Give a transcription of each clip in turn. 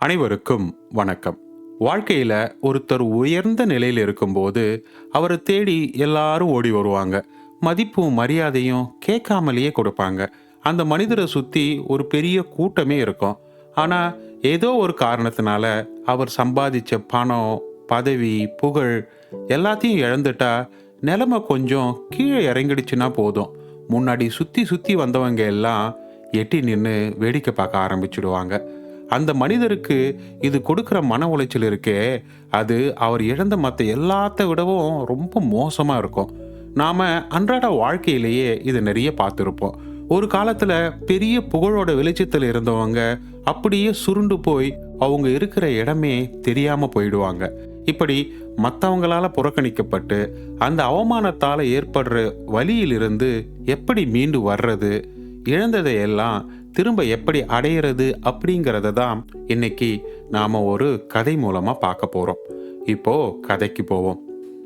அனைவருக்கும் வணக்கம். வாழ்க்கையில ஒருத்தர் உயர்ந்த நிலையில் இருக்கும்போது அவரை தேடி எல்லாரும் ஓடி வருவாங்க. மதிப்பும் மரியாதையும் கேட்காமலேயே கொடுப்பாங்க. அந்த மனிதரை சுத்தி ஒரு பெரிய கூட்டமே இருக்கும். ஆனா ஏதோ ஒரு காரணத்தினால அவர் சம்பாதிச்ச பணம், பதவி, புகழ் எல்லாத்தையும் இழந்துட்டா நிலைமை கொஞ்சம் கீழே இறங்கிடுச்சுன்னா போதும். முன்னாடி சுத்தி சுத்தி வந்தவங்க எல்லாம் எட்டி நின்று வேடிக்கை பார்க்க ஆரம்பிச்சிடுவாங்க. அந்த மனிதருக்கு இது கொடுக்குற மன உளைச்சல் இருக்கே, அது அவர் இழந்த மற்ற எல்லாத்த விடவும் ரொம்ப மோசமா இருக்கும். நாம அன்றாட வாழ்க்கையிலேயே இதை நிறைய பார்த்துருப்போம். ஒரு காலத்துல பெரிய புகழோட வெளிச்சத்தில் இருந்தவங்க அப்படியே சுருண்டு போய் அவங்க இருக்கிற இடமே தெரியாம போயிடுவாங்க. இப்படி மற்றவங்களால புறக்கணிக்கப்பட்டு அந்த அவமானத்தால ஏற்படுற வலியிலிருந்து எப்படி மீண்டு வர்றது, இழந்ததை எல்லாம் திரும்ப எப்படி அடையிறது அப்படிங்கறத தான் இன்னைக்கு நாம ஒரு கதை மூலமா பார்க்க போறோம். இப்போ கதைக்கு போவோம்.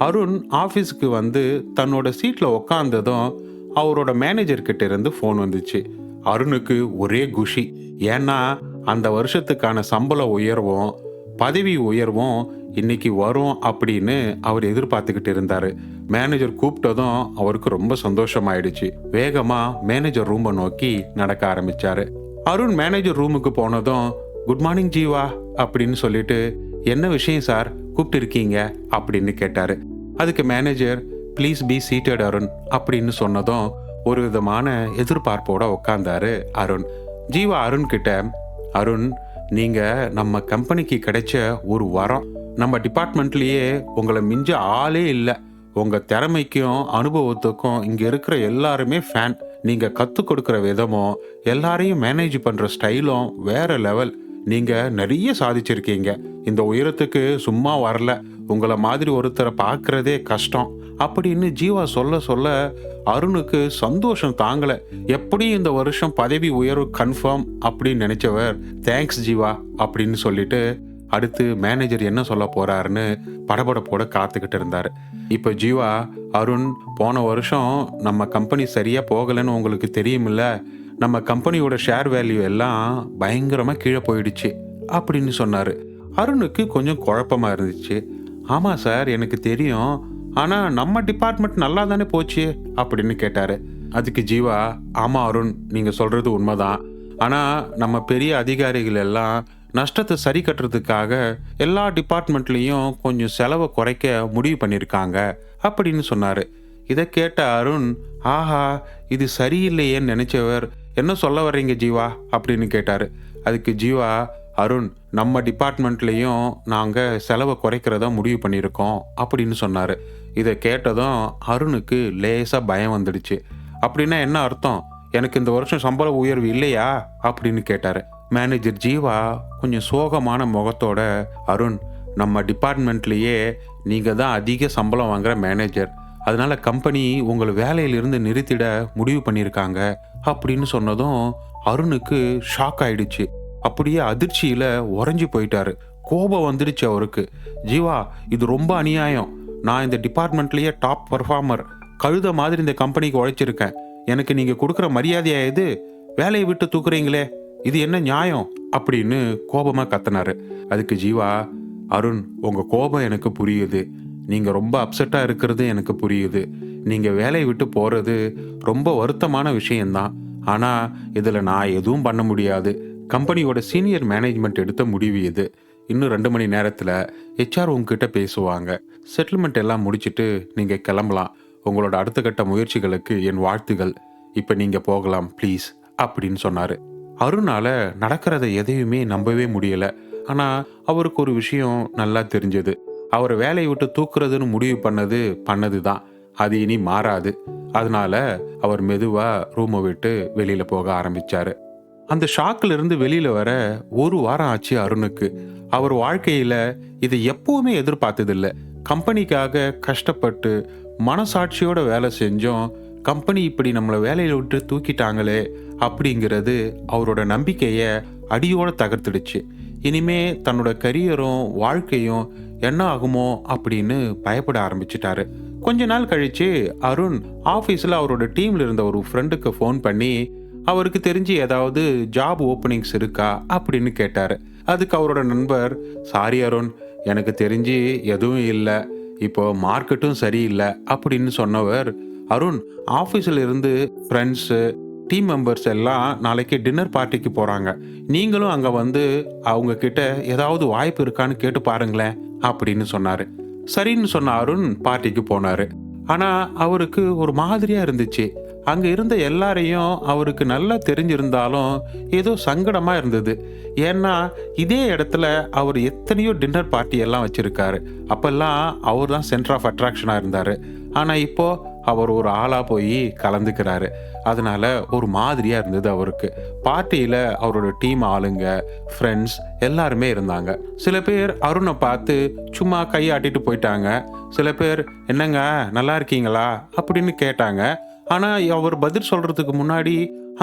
அருண் ஆபீஸ்க்கு வந்து தன்னோட சீட்ல உக்காந்ததும் அவரோட மேனேஜர் கிட்ட இருந்து ஃபோன் வந்துச்சு. அருணுக்கு ஒரே குஷி. ஏன்னா அந்த வருஷத்துக்கான சம்பள உயர்வும் பதவி உயர்வும் இன்னைக்கு வரும் அப்படின்னு அவர் எதிர்பார்த்துக்கிட்டு இருந்தாரு. மேனேஜர் கூப்பிட்டதும் அவருக்கு ரொம்ப சந்தோஷமாயிடுச்சு. வேகமா மேனேஜர் ரூமை நோக்கி நடக்க ஆரம்பிச்சாரு. அருண் மேனேஜர் ரூமுக்கு போனதும் குட் மார்னிங் ஜீவா அப்படின்னு சொல்லிட்டு, என்ன விஷயம் சார் கூப்பிட்டு இருக்கீங்க அப்படின்னு கேட்டாரு. அதுக்கு manager please be seated Arun அப்படின்னு சொன்னதும் ஒரு விதமான எதிர்பார்ப்போட உட்கார்ந்தாரு அருண். ஜீவா அருண் கிட்ட, அருண், நீங்க நம்ம கம்பெனிக்கு கிடைச்ச ஒரு வரம். நம்ம டிபார்ட்மெண்ட்லயே உங்களை மிஞ்ச ஆளே இல்லை. உங்க திறமைக்கும் அனுபவத்துக்கும் இங்க இருக்கிற எல்லாருமே ஃபேன். நீங்க கத்து கொடுக்கிற விதமும் எல்லாரையும் மேனேஜ் பண்ற ஸ்டைலும் வேற லெவல். நீங்க நிறைய சாதிச்சிருக்கீங்க. இந்த உயரத்துக்கு சும்மா வரல. உங்களை மாதிரி ஒருத்தரை பார்க்கறதே கஷ்டம் அப்படின்னு ஜீவா சொல்ல சொல்ல அருணுக்கு சந்தோஷம் தாங்கல. எப்படி இந்த வருஷம் பதவி உயர்வு கன்ஃபார்ம் அப்படின்னு நினைச்சவர் தேங்க்ஸ் ஜீவா அப்படின்னு சொல்லிட்டு அடுத்து மேனேஜர் என்ன சொல்ல போறாருன்னு படபடப்போட காத்துக்கிட்டு இருந்தாரு. இப்ப ஜீவா, அருண், போன வருஷம் நம்ம கம்பெனி சரியா போகலன்னு உங்களுக்கு தெரியுமில்ல. நம்ம கம்பெனியோட ஷேர் வேல்யூ எல்லாம் பயங்கரமா கீழே போயிடுச்சு அப்படின்னு சொன்னாரு. அருணுக்கு கொஞ்சம் குழப்பமா இருந்துச்சு. ஆமா சார், எனக்கு தெரியும். ஆனா நம்ம டிபார்ட்மெண்ட் நல்லா தானே போச்சு அப்படின்னு கேட்டாரு. அதுக்கு ஜீவா, ஆமா அருண், நீங்க சொல்றது உண்மைதான். ஆனா நம்ம பெரிய அதிகாரிகள் எல்லாம் நஷ்டத்தை சரி கட்டுறதுக்காக எல்லா டிபார்ட்மெண்ட்லயும் கொஞ்சம் செலவை குறைக்க முடிவு பண்ணியிருக்காங்க அப்படின்னு சொன்னாரு. இதை கேட்ட அருண், ஆஹா, இது சரியில்லையேன்னு நினைச்சவர், என்ன சொல்ல வர்றீங்க ஜீவா அப்படின்னு கேட்டாரு. அதுக்கு ஜீவா, அருண், நம்ம டிபார்ட்மெண்ட்லயும் நாங்க செலவை குறைக்கிறதா முடிவு பண்ணியிருக்கோம் அப்படின்னு சொன்னாரு. இதை கேட்டதும் அருணுக்கு லேசா பயம் வந்துடுச்சு. அப்படின்னா என்ன அர்த்தம்? எனக்கு இந்த வருஷம் சம்பள உயர்வு இல்லையா அப்படின்னு கேட்டாரு. மேனேஜர் ஜீவா கொஞ்சம் சோகமான முகத்தோட, அருண், நம்ம டிபார்ட்மெண்ட்லயே நீங்க தான் அதிக சம்பளம் வாங்குற மேனேஜர். அதனால கம்பெனி உங்களை வேலையிலிருந்து நிறுத்திட முடிவு பண்ணியிருக்காங்க அப்படின்னு சொன்னதும் அருணுக்கு ஷாக் ஆயிடுச்சு. அப்படியே அதிர்ச்சியில உறைஞ்சு போயிட்டாரு. கோபம் வந்துடுச்சு அவருக்கு. ஜீவா, இது ரொம்ப அநியாயம். நான் இந்த டிபார்ட்மெண்ட்லயே டாப் பர்ஃபார்மர். கழுத மாதிரி இந்த கம்பெனிக்கு உழைச்சிருக்கேன். எனக்கு நீங்க கொடுக்குற மரியாதையா இது? வேலையை விட்டு தூக்குறீங்களே, இது என்ன நியாயம் அப்படின்னு கோபமா கத்தினாரு. அதுக்கு ஜீவா, அருண், உங்க கோபம் எனக்கு புரியுது. நீங்க ரொம்ப அப்செட்டா இருக்கிறது எனக்கு புரியுது. நீங்க வேலையை விட்டு போறது ரொம்ப வருத்தமான விஷயம்தான். ஆனா இதுல நான் எதுவும் பண்ண முடியாது. கம்பெனியோட சீனியர் மேனேஜ்மெண்ட் எடுத்த முடிவு இது. இன்னும் 2 மணி நேரத்துல HR உங்ககிட்ட பேசுவாங்க. செட்டில்மெண்ட் எல்லாம் முடிச்சிட்டு நீங்க கிளம்பலாம். உங்களோட அடுத்த கட்ட முயற்சிகளுக்கு என் வாழ்த்துகள். இப்ப நீங்க போகலாம் ப்ளீஸ் அப்படின்னு சொன்னாரு. அருணால நடக்கிறத எதையுமே நம்பவே முடியல. ஆனா அவருக்கு ஒரு விஷயம் நல்லா தெரிஞ்சது. அவரை வேலையை விட்டு தூக்குறதுன்னு முடிவு பண்ணதுதான். அது இனி மாறாது. அதனால அவர் மெதுவா ரூமை விட்டு வெளியில போக ஆரம்பிச்சாரு. அந்த ஷாக்ல இருந்து வெளியில வர 1 வாரம் ஆச்சு அருணுக்கு. அவர் வாழ்க்கையில இதை எப்பவுமே எதிர்பார்த்ததில்ல. கம்பெனிக்காக கஷ்டப்பட்டு மனசாட்சியோட வேலை செஞ்சோம். கம்பெனி இப்படி நம்மளை வேலையில விட்டு தூக்கிட்டாங்களே அப்படிங்கிறது அவரோட நம்பிக்கைய அடியோட தகர்த்துடுச்சு. இனிமே தன்னோட கரியரும் வாழ்க்கையும் என்ன ஆகுமோ அப்படின்னு பயப்பட ஆரம்பிச்சிட்டாரு. கொஞ்ச நாள் கழிச்சு அருண் ஆபீஸ்ல அவரோட டீம்ல இருந்த ஒரு ஃப்ரெண்டுக்கு ஃபோன் பண்ணி அவருக்கு தெரிஞ்சு ஏதாவது ஜாப் ஓப்பனிங்ஸ் இருக்கா அப்படின்னு கேட்டாரு. அதுக்கு அவரோட நண்பர், சாரி அருண், எனக்கு தெரிஞ்சு எதுவும் இல்லை, இப்போ மார்க்கெட்டும் சரியில்லை அப்படின்னு சொன்னவர், அருண், ஆஃபீஸில் இருந்து ஃப்ரெண்ட்ஸு, டீம் மெம்பர்ஸ் எல்லாம் நாளைக்கு டின்னர் பார்ட்டிக்கு போகிறாங்க, நீங்களும் அங்கே வந்து அவங்க கிட்ட ஏதாவது வாய்ப்பு இருக்கான்னு கேட்டு பாருங்களேன் அப்படின்னு சொன்னார். சரின்னு சொன்ன அருண் பார்ட்டிக்கு போனார். ஆனால் அவருக்கு ஒரு மாதிரியாக இருந்துச்சு. அங்கே இருந்த எல்லாரையும் அவருக்கு நல்லா தெரிஞ்சிருந்தாலும் ஏதோ சங்கடமாக இருந்தது. ஏன்னா இதே இடத்துல அவர் எத்தனையோ டின்னர் பார்ட்டி எல்லாம் வச்சிருக்காரு. அப்பெல்லாம் அவர் தான் சென்டர் ஆஃப் அட்ராக்ஷனாக இருந்தார். ஆனால் இப்போ அவர் ஒரு ஆளாக போய் கலந்துக்கிறாரு. அதனால ஒரு மாதிரியாக இருந்தது அவருக்கு. பார்ட்டியில் அவரோட டீம் ஆளுங்க, ஃப்ரெண்ட்ஸ் எல்லாருமே இருந்தாங்க. சில பேர் அருணை பார்த்து சும்மா கையாட்டிட்டு போயிட்டாங்க. சில பேர், என்னங்க நல்லா இருக்கீங்களா அப்படின்னு கேட்டாங்க. ஆனால் அவர் பதில் சொல்றதுக்கு முன்னாடி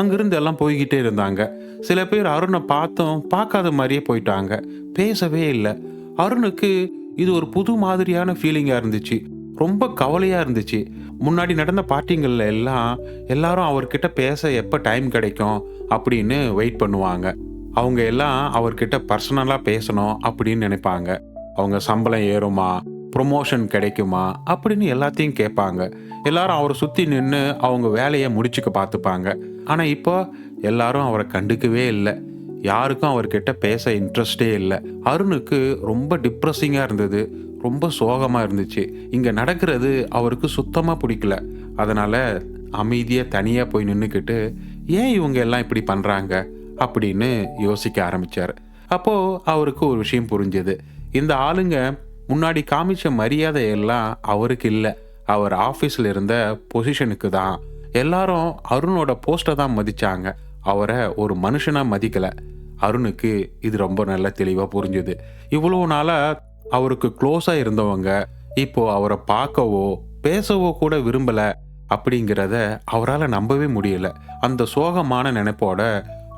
அங்கிருந்து எல்லாம் போய்கிட்டே இருந்தாங்க. சில பேர் அருணை பார்த்தும் பார்க்காத மாதிரியே போயிட்டாங்க, பேசவே இல்லை. அருணுக்கு இது ஒரு புது மாதிரியான ஃபீலிங்காக இருந்துச்சு. ரொம்ப கவலையாக இருந்துச்சு. முன்னாடி நடந்த பார்ட்டிங்களில் எல்லாரும் அவர்கிட்ட பேச எப்போ டைம் கிடைக்கும் அப்படின்னு வெயிட் பண்ணுவாங்க. அவங்க எல்லாம் அவர்கிட்ட பர்சனலாக பேசணும் அப்படின்னு நினைப்பாங்க. அவங்க சம்பளம் ஏறுமா, ப்ரொமோஷன் கிடைக்குமா அப்படின்னு எல்லாத்தையும் கேட்பாங்க. எல்லாரும் அவரை சுற்றி நின்று அவங்க வேலையை முடிச்சுக்க பார்த்துப்பாங்க. ஆனால் இப்போ எல்லாரும் அவரை கண்டுக்கவே இல்லை. யாருக்கும் அவர்கிட்ட பேச இன்ட்ரெஸ்டே இல்லை. அருணுக்கு ரொம்ப டிப்ரெஸிங்காக இருந்தது. ரொம்ப சோகமாக இருந்துச்சு. இங்கே நடக்கிறது அவருக்கு சுத்தமாக பிடிக்கல. அதனால் அமைதியாக தனியாக போய் நின்றுக்கிட்டு, ஏன் இவங்க எல்லாம் இப்படி பண்ணுறாங்க அப்படின்னு யோசிக்க ஆரம்பித்தார். அப்போது அவருக்கு ஒரு விஷயம் புரிஞ்சுது. இந்த ஆளுங்க முன்னாடி காமிச்ச மரியாதை எல்லாம் அவருக்கு இல்லை, அவர் ஆஃபீஸில் இருந்த பொசிஷனுக்கு தான். எல்லாரும் அருணோட போஸ்ட்டை தான் மதித்தாங்க, அவரை ஒரு மனுஷனாக மதிக்கலை. அருணுக்கு இது ரொம்ப நல்ல தெளிவாக புரிஞ்சுது. இவ்வளோ நாளாக அவருக்கு க்ளோஸாக இருந்தவங்க இப்போ அவரை பார்க்கவோ பேசவோ கூட விரும்பலை அப்படிங்கிறத அவரால் நம்பவே முடியல. அந்த சோகமான நினைப்போட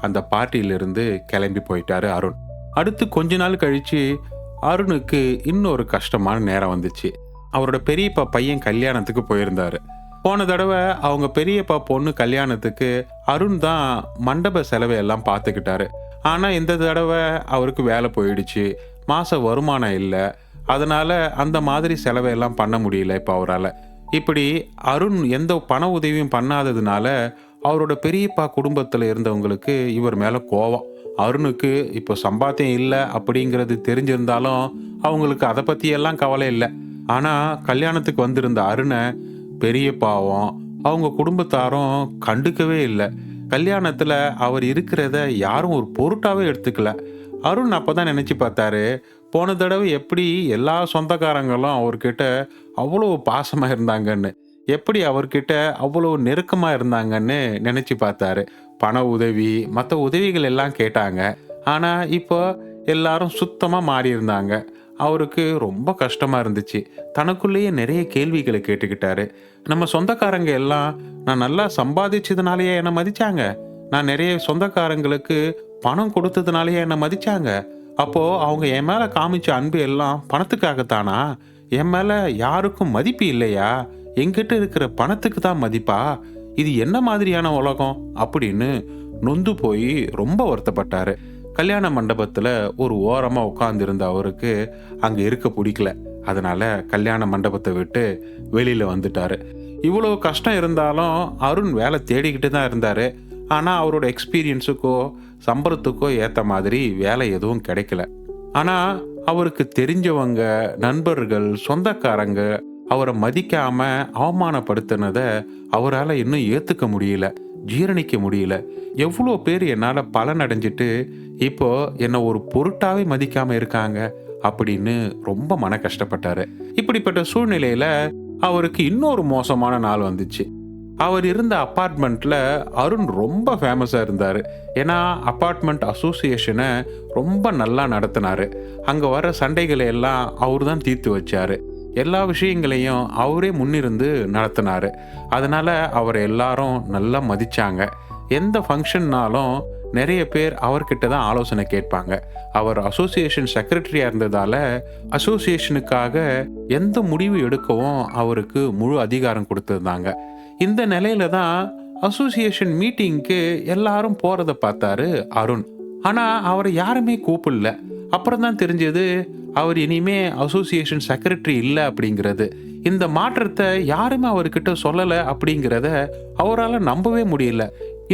அந்த பார்ட்டியிலிருந்து கிளம்பி போயிட்டாரு அருண். அடுத்து கொஞ்ச நாள் கழித்து அருணுக்கு இன்னொரு கஷ்டமான நேரம் வந்துச்சு. அவரோட பெரியப்பா பையன் கல்யாணத்துக்கு போயிருந்தாரு. போன தடவை அவங்க பெரியப்பா பொண்ணு கல்யாணத்துக்கு அருண் தான் மண்டப செலவை எல்லாம் பார்த்துக்கிட்டாரு. ஆனால் இந்த தடவை அவருக்கு வேலை போயிடுச்சு, மாத வருமானம் இல்லை. அதனால் அந்த மாதிரி செலவையெல்லாம் பண்ண முடியல இப்போ அவரால். இப்படி அருண் எந்த பண உதவியும் பண்ணாததுனால அவரோட பெரியப்பா குடும்பத்தில் இருந்தவங்களுக்கு இவர் மேலே கோவம். அருணுக்கு இப்போ சம்பாத்தியம் இல்லை அப்படிங்கிறது தெரிஞ்சிருந்தாலும் அவங்களுக்கு அதை பற்றியெல்லாம் கவலை இல்லை. ஆனால் கல்யாணத்துக்கு வந்திருந்த அருணை பெரியப்பாவும் அவங்க குடும்பத்தாரும் கண்டுக்கவே இல்லை. கல்யாணத்தில் அவர் இருக்கிறத யாரும் ஒரு பொருட்டாவே எடுத்துக்கல. அருண் அப்போ தான் நினச்சி பார்த்தாரு, போன தடவை எப்படி எல்லா சொந்தக்காரங்களும் அவர்கிட்ட அவ்வளோ பாசமாக இருந்தாங்கன்னு, எப்படி அவர்கிட்ட அவ்வளோ நெருக்கமாக இருந்தாங்கன்னு நினச்சி பார்த்தாரு. பண உதவி, மற்ற உதவிகள் எல்லாம் கேட்டாங்க. ஆனால் இப்போ எல்லாரும் சுத்தமாக மாறி இருந்தாங்க. அவருக்கு ரொம்ப கஷ்டமாக இருந்துச்சு. தனக்குள்ளேயே நிறைய கேள்விகளை கேட்டுக்கிட்டாரு. நம்ம சொந்தக்காரங்க எல்லாம் நான் நல்லா சம்பாதிச்சதுனாலேயே என்னை மதிச்சாங்க, நான் நிறைய சொந்தக்காரங்களுக்கு பணம் கொடுத்ததுனாலேயே என்னை மதிச்சாங்க, அப்போது அவங்க என் மேலே காமிச்ச அன்பு எல்லாம் பணத்துக்காகத்தானா? என் மேலே யாருக்கும் மதிப்பு இல்லையா? என்கிட்ட இருக்கிற பணத்துக்கு தான் மதிப்பா? இது என்ன மாதிரியான உலகம் அப்படின்னு நொந்து போய் ரொம்ப வருத்தப்பட்டாரு. கல்யாண மண்டபத்தில் ஒரு ஓரமாக உட்கார்ந்திருந்த அவருக்கு அங்கே இருக்க பிடிக்கல. அதனால கல்யாண மண்டபத்தை விட்டு வெளியில் வந்துட்டாரு. இவ்வளோ கஷ்டம் இருந்தாலும் அருண் வேலை தேடிக்கிட்டு தான் இருந்தார். ஆனால் அவரோட எக்ஸ்பீரியன்ஸுக்கோ சம்பளத்துக்கோ ஏற்ற மாதிரி வேலை எதுவும் கிடைக்கல. ஆனால் அவருக்கு தெரிஞ்சவங்க, நண்பர்கள், சொந்தக்காரங்க அவரை மதிக்காம அவமானப்படுத்தினதை அவரால் இன்னும் ஏற்றுக்க முடியல, ஜீரணிக்க முடியல. எவ்வளோ பேர் என்னால் பலன் அடைஞ்சிட்டு இப்போ என்னை ஒரு பொருட்டாவே மதிக்காம இருக்காங்க அப்படின்னு ரொம்ப மன கஷ்டப்பட்டாரு. இப்படிப்பட்ட சூழ்நிலையில அவருக்கு இன்னொரு மோசமான நாள் வந்துச்சு. அவர் இருந்த அப்பார்ட்மெண்ட்ல அருண் ரொம்ப ஃபேமஸாக இருந்தார். ஏன்னா அப்பார்ட்மெண்ட் அசோசியேஷனை ரொம்ப நல்லா நடத்தினாரு. அங்கே வர சண்டைகளை எல்லாம் அவர் தான் தீர்த்து வச்சாரு. எல்லா விஷயங்களையும் அவரே முன்னிருந்து நடத்தினாரு. அதனால அவர் எல்லாரும் நல்லா மதிச்சாங்க. எந்த ஃபங்க்ஷன்னாலும் நிறைய பேர் அவர்கிட்ட தான் ஆலோசனை கேட்பாங்க. அவர் அசோசியேஷன் செக்ரட்டரியாக இருந்ததால அசோசியேஷனுக்காக எந்த முடிவு எடுக்கவும் அவருக்கு முழு அதிகாரம் கொடுத்துருந்தாங்க. இந்த நிலையில தான் அசோசியேஷன் மீட்டிங்க்கு எல்லாரும் போறத பார்த்தாரு அருண். ஆனா அவரை யாருமே கூப்பிடல. அப்புறம் தான் தெரிஞ்சது அவர் இனிமே அசோசியேஷன் செக்ரட்டரி இல்ல அப்படிங்கிறது. இந்த மாற்றத்தை யாருமே அவர்கிட்ட சொல்லல அப்படிங்கிறத அவரால நம்பவே முடியல.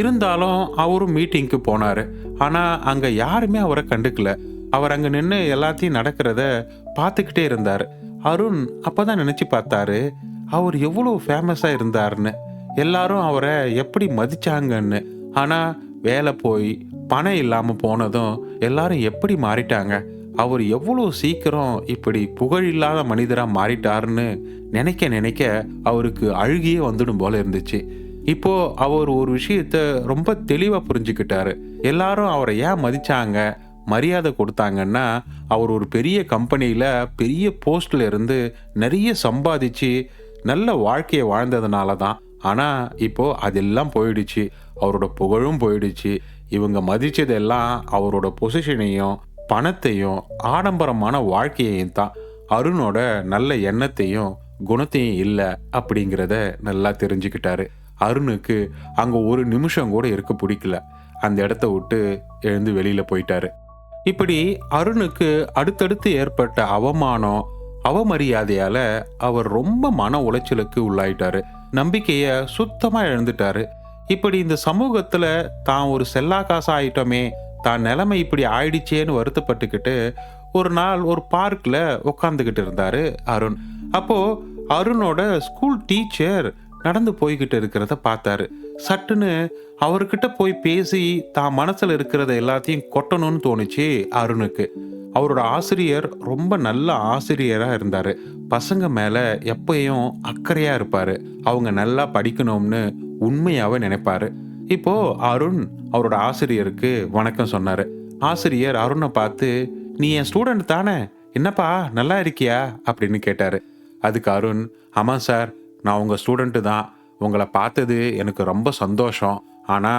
இருந்தாலும் அவரும் மீட்டிங்க்கு போனாரு. ஆனா அங்க யாருமே அவரை கண்டுக்கல. அவர் அங்க நின்னு எல்லாத்தையும் நடக்கிறத பார்த்துக்கிட்டே இருந்தாரு. அருண் அப்பதான் நினைச்சு பார்த்தாரு, அவர் எவ்வளவு ஃபேமஸா இருந்தாருன்னு, எல்லாரும் அவரை எப்படி மதிச்சாங்கன்னு. ஆனா வேலை போய் பணம் இல்லாம போனதும் எல்லாரும் எப்படி மாறிட்டாங்க, அவர் எவ்வளவு சீக்கிரம் இப்படி புகழ் இல்லாத மனிதரா மாறிட்டாருன்னு நினைக்க நினைக்க அவருக்கு அழுகியே வந்துடும் போல இருந்துச்சு. இப்போ அவர் ஒரு விஷயத்த ரொம்ப தெளிவா புரிஞ்சுக்கிட்டாரு. எல்லாரும் அவரை ஏன் மதிச்சாங்க, மரியாதை கொடுத்தாங்கன்னா, அவர் ஒரு பெரிய கம்பெனியில பெரிய போஸ்ட்ல இருந்து நிறைய சம்பாதிச்சு நல்ல வாழ்க்கையை வாழ்ந்ததுனால தான். ஆனா இப்போ அதெல்லாம் போயிடுச்சு. அவரோட புகழும் போயிடுச்சு. இவங்க மதிச்சதெல்லாம் அவரோட பொசிஷனையும் பணத்தையும் ஆடம்பரமான வாழ்க்கையையும் தான். அருணோட நல்ல எண்ணத்தையும் குணத்தையும் இல்லை அப்படிங்கிறத நல்லா தெரிஞ்சுக்கிட்டாரு. அருணுக்கு அங்க ஒரு நிமிஷம் கூட இருக்க பிடிக்கல. அந்த இடத்த விட்டு எழுந்து வெளியில போயிட்டாரு. இப்படி அருணுக்கு அடுத்தடுத்து ஏற்பட்ட அவமானம், அவமரியாதையால அவர் ரொம்ப மன உளைச்சலுக்கு உள்ளாயிட்டாரு. நம்பிக்கைய சுத்தமா இழந்துட்டாரு. இப்படி இந்த சமூகத்துல தான் ஒரு செல்லா காசா ஆயிட்டோமே, தான் நிலைமை இப்படி ஆயிடுச்சேன்னு வருத்தப்பட்டுக்கிட்டு ஒரு நாள் ஒரு பார்க்ல உட்காந்துக்கிட்டு இருந்தாரு அருண். அப்போ அருணோட ஸ்கூல் டீச்சர் நடந்து போய்கிட்டு இருக்கிறத பார்த்தாரு. சட்டுன்னு அவர்கிட்ட போய் பேசி தான் மனசுல இருக்கிறத எல்லாத்தையும் கொட்டணும்னு தோணுச்சு அருணுக்கு. அவரோட ஆசிரியர் ரொம்ப நல்ல ஆசிரியரா இருந்தாரு. பசங்க மேல எப்பயும் அக்கறையா இருப்பாரு. அவங்க நல்லா படிக்கணும்னு உண்மையாவே நினைப்பாரு. இப்போ அருண் அவரோட ஆசிரியருக்கு வணக்கம் சொன்னாரு. ஆசிரியர் அருணை பார்த்து, நீ என் ஸ்டூடெண்ட் தானே, என்னப்பா நல்லா இருக்கியா அப்படின்னு கேட்டாரு. அதுக்கு அருண், ஆமா சார், நான் உங்க ஸ்டூடெண்ட் தான். உங்களை பார்த்தது எனக்கு ரொம்ப சந்தோஷம். ஆனா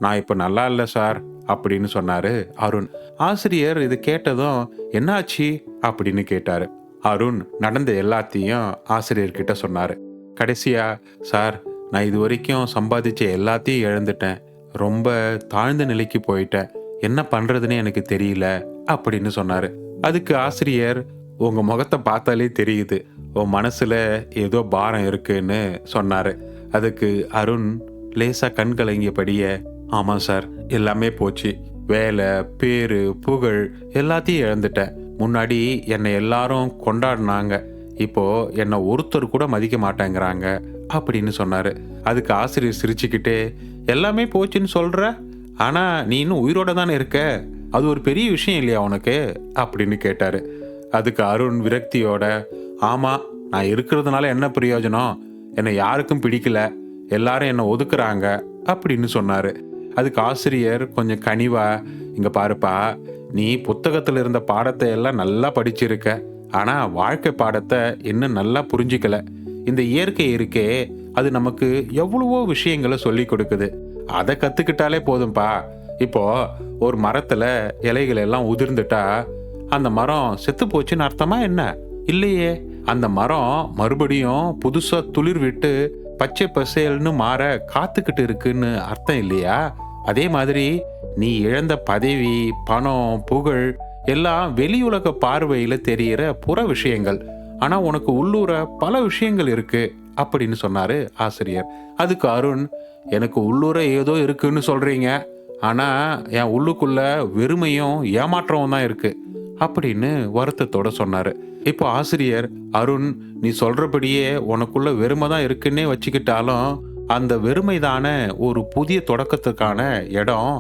நான் இப்ப நல்லா இல்லை சார் அப்படின்னு சொன்னாரு அருண். ஆசிரியர் இது கேட்டதும் என்னாச்சு அப்படின்னு கேட்டாரு. அருண் நடந்த எல்லாத்தையும் ஆசிரியர்கிட்ட சொன்னாரு. கடைசியா, சார், நான் இது வரைக்கும் சம்பாதிச்ச எல்லாத்தையும் இழந்துட்டேன். ரொம்ப தாழ்ந்த நிலைக்கு போயிட்டேன். என்ன பண்றதுன்னு எனக்கு தெரியல அப்படின்னு சொன்னாரு. அதுக்கு ஆசிரியர், உங்க முகத்தை பார்த்தாலே தெரியுது, உன் மனசுல ஏதோ பாரம் இருக்குன்னு சொன்னாரு. அதுக்கு அருண் லேசா கண் கலங்கியபடியே, ஆமா சார், எல்லாமே போச்சு. வேலை, பேரு, புகழ் எல்லாத்தையும் இழந்துட்டேன். முன்னாடி என்னை எல்லாரும் கொண்டாடினாங்க, இப்போ என்னை ஒருத்தர் கூட மதிக்க மாட்டேங்கிறாங்க அப்படின்னு சொன்னாரு. அதுக்கு ஆசிரியர் சிரிச்சுக்கிட்டே, எல்லாமே போச்சுன்னு சொல்ற, ஆனா நீ இன்னும் உயிரோட தானே இருக்க, அது ஒரு பெரிய விஷயம் இல்லையா உனக்கு அப்படின்னு கேட்டாரு. அதுக்கு அருண் விரக்தியோட, ஆமா, நான் இருக்கிறதுனால என்ன பிரயோஜனம், என்னை யாருக்கும் பிடிக்கல, எல்லாரும் என்னை ஒதுக்குறாங்க அப்படின்னு சொன்னாரு. அதுக்கு ஆசிரியர் கொஞ்சம் கனிவா, இங்க பாருப்பா, நீ புத்தகத்துல இருந்த பாடத்தை எல்லாம் நல்லா படிச்சிருக்க, ஆனா வாழ்க்கை பாடத்தை இன்னும் நல்லா புரிஞ்சிக்கல. இந்த இயற்கை இருக்கே, அது நமக்கு எவ்வளவோ விஷயங்களை சொல்லி கொடுக்குது. அதை கத்துக்கிட்டாலே போதும்பா. இப்போ ஒரு மரத்துல இலைகள் எல்லாம் உதிர்ந்துட்டா அந்த மரம் செத்து போச்சுன்னு அர்த்தமா என்ன? இல்லையே. அந்த மரம் மறுபடியும் புதுசா துளிர் விட்டு பச்சை பசேல்னு மாற காத்துக்கிட்டு இருக்குன்னு அர்த்தம் இல்லையா? அதே மாதிரி நீ இழந்த பதவி, பணம், புகழ் எல்லாம் வெளியுலக பார்வையில தெரியிற புற விஷயங்கள். ஆனா உனக்கு உள்ளூர பல விஷயங்கள் இருக்கு அப்படின்னு சொன்னாரு ஆசிரியர். அதுக்கு அருண், எனக்கு உள்ளூர ஏதோ இருக்குன்னு சொல்றீங்க, ஆனா என் உள்ளுக்குள்ள வெறுமையும் ஏமாற்றமும் தான் இருக்கு அப்படின்னு வருத்தத்தோட சொன்னாரு. இப்போ ஆசிரியர், அருண், நீ சொல்றபடியே உனக்குள்ள வெறுமை தான் இருக்குன்னே வச்சுக்கிட்டாலும் அந்த வெறுமை தானே ஒரு புதிய தொடக்கத்துக்கான இடம்.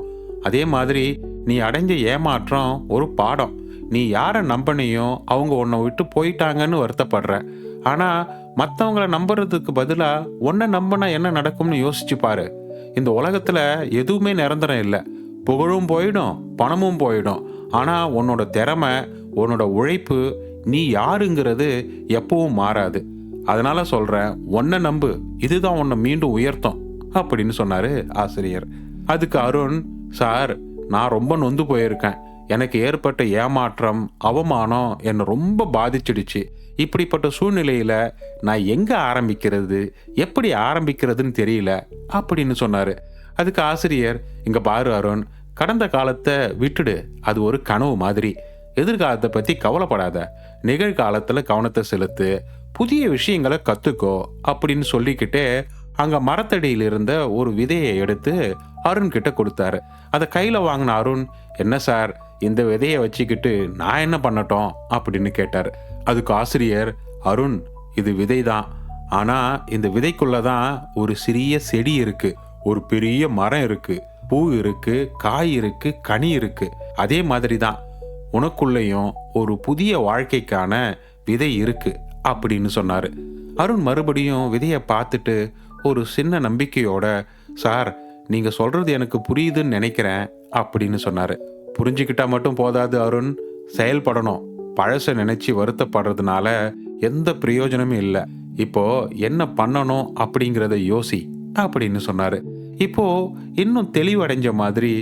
அதே மாதிரி நீ அடைஞ்ச ஏமாற்றம் ஒரு பாடம். நீ யாரை நம்பினியோ அவங்க உன்னை விட்டு போயிட்டாங்கன்னு வருத்தப்படுற. ஆனா மற்றவங்களை நம்புறதுக்கு பதிலா உன்னை நம்பினா என்ன நடக்கும்னு யோசிச்சு பாரு. இந்த உலகத்துல எதுவுமே நிரந்தரம் இல்லை. புகழும் போயிடும், பணமும் போயிடும். ஆனா உன்னோட திறமை, உன்னோட உழைப்பு, நீ யாருங்கிறது எப்பவும் மாறாது. அதனால சொல்றேன், உன்னை நம்பு, இதுதான் உன்னை மீண்டும் உயர்த்தும் அப்படின்னு சொன்னாரு ஆசிரியர். அதுக்கு அருண், சார், நான் ரொம்ப நொந்து போயிருக்கேன். எனக்கு ஏற்பட்ட ஏமாற்றம், அவமானம் என்னை ரொம்ப பாதிச்சிடுச்சு. இப்படிப்பட்ட சூழ்நிலையில நான் எங்க ஆரம்பிக்கிறது, எப்படி ஆரம்பிக்கிறதுன்னு தெரியல அப்படின்னு சொன்னாரு. அதுக்கு ஆசிரியர், இங்க பாரு அருண், கடந்த காலத்தை விட்டுடு, அது ஒரு கனவு மாதிரி. எதிர்காலத்தை பத்தி கவலைப்படாத, நிகழ்காலத்துல கவனத்தை செலுத்து, புதிய விஷயங்களை கத்துக்கோ அப்படின்னு சொல்லிக்கிட்டே அங்க மரத்தடியில் இருந்த ஒரு விதையை எடுத்து அருண் கிட்ட கொடுத்தாரு. அதை கையில வாங்கின அருண், என்ன சார், இந்த விதையை வச்சுக்கிட்டு நான் என்ன பண்ணட்டும் அப்படின்னு கேட்டார். அதுக்கு ஆசிரியர், அருண், இது விதைதான். ஆனா இந்த விதைக்குள்ளதான் ஒரு சிறிய செடி இருக்கு, ஒரு பெரிய மரம் இருக்கு, பூ இருக்கு, காய் இருக்கு, கனி இருக்கு. அதே மாதிரி தான் உனக்குள்ளேயும் ஒரு புதிய வாழ்க்கைக்கான விதை இருக்கு அப்படின்னு சொன்னாரு. அருண் மறுபடியும் விதையை பார்த்துட்டு ஒரு சின்ன நம்பிக்கையோட, சார், நீங்க சொல்றது எனக்கு புரியுதுன்னு நினைக்கிறேன் அப்படின்னு சொன்னாரு. புரிஞ்சுக்கிட்டா மட்டும் போதாது அருண், செயல்படணும். பழச நினைச்சு வருத்தப்படுறதுனால எந்த பிரயோஜனமும் இல்லை. இப்போ என்ன பண்ணணும் அப்படிங்கிறத யோசி அப்படின்னு சொன்னாரு. இப்போ இன்னும் தெளிவடைஞ்ச மாதிரி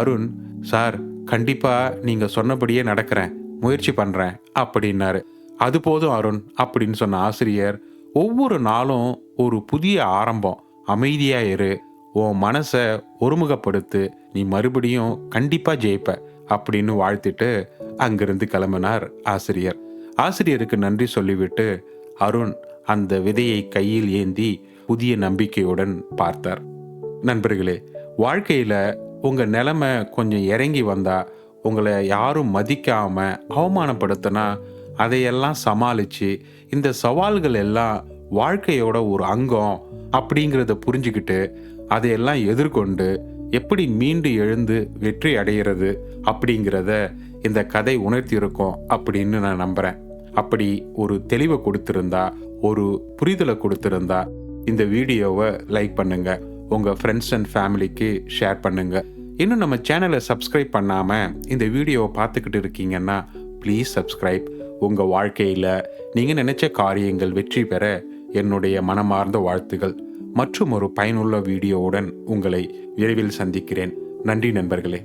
அருண், சார், கண்டிப்பா நீங்க சொன்னபடியே நடக்கிறேன், முயற்சி பண்றேன் அப்படின்னாரு. அது போதும் அருண் அப்படின்னு சொன்ன ஆசிரியர், ஒவ்வொரு நாளும் ஒரு புதிய ஆரம்பம், அமைதியா இரு, உன் மனசை ஒருமுகப்படுத்து, நீ மறுபடியும் கண்டிப்பா ஜெயிப்ப அப்படின்னு வாழ்த்திட்டு அங்கிருந்து கிளம்பினார் ஆசிரியர். ஆசிரியருக்கு நன்றி சொல்லிவிட்டு அருண் அந்த விதையை கையில் ஏந்தி புதிய நம்பிக்கையுடன் பார்த்தார். நண்பர்களே, வாழ்க்கையில உங்க நிலைமை கொஞ்சம் இறங்கி வந்தா, உங்களை யாரும் மதிக்காம அவமானப்படுத்தினா, அதையெல்லாம் சமாளிச்சு இந்த சவால்கள் எல்லாம் வாழ்க்கையோட ஒரு அங்கம் அப்படிங்கிறத புரிஞ்சுக்கிட்டு அதையெல்லாம் எதிர்கொண்டு எப்படி மீண்டு எழுந்து வெற்றி அடைகிறது அப்படிங்கிறத இந்த கதை உணர்த்தியிருக்கோம் அப்படின்னு நான் நம்புறேன். அப்படி ஒரு தெளிவை கொடுத்திருந்தா, ஒரு புரிதலை கொடுத்திருந்தா இந்த வீடியோவை லைக் பண்ணுங்க, உங்க ஃப்ரெண்ட்ஸ் அண்ட் ஃபேமிலிக்கு ஷேர் பண்ணுங்க. இன்னும் நம்ம சேனலை சப்ஸ்கிரைப் பண்ணாம இந்த வீடியோவை பார்த்துக்கிட்டு இருக்கீங்கன்னா ப்ளீஸ் சப்ஸ்கிரைப். உங்க வாழ்க்கையில நீங்க நினைச்ச காரியங்கள் வெற்றி பெற என்னுடைய மனமார்ந்த வாழ்த்துகள். மற்றும் ஒரு பயனுள்ள வீடியோவுடன் உங்களை விரைவில் சந்திக்கிறேன். நன்றி நண்பர்களே.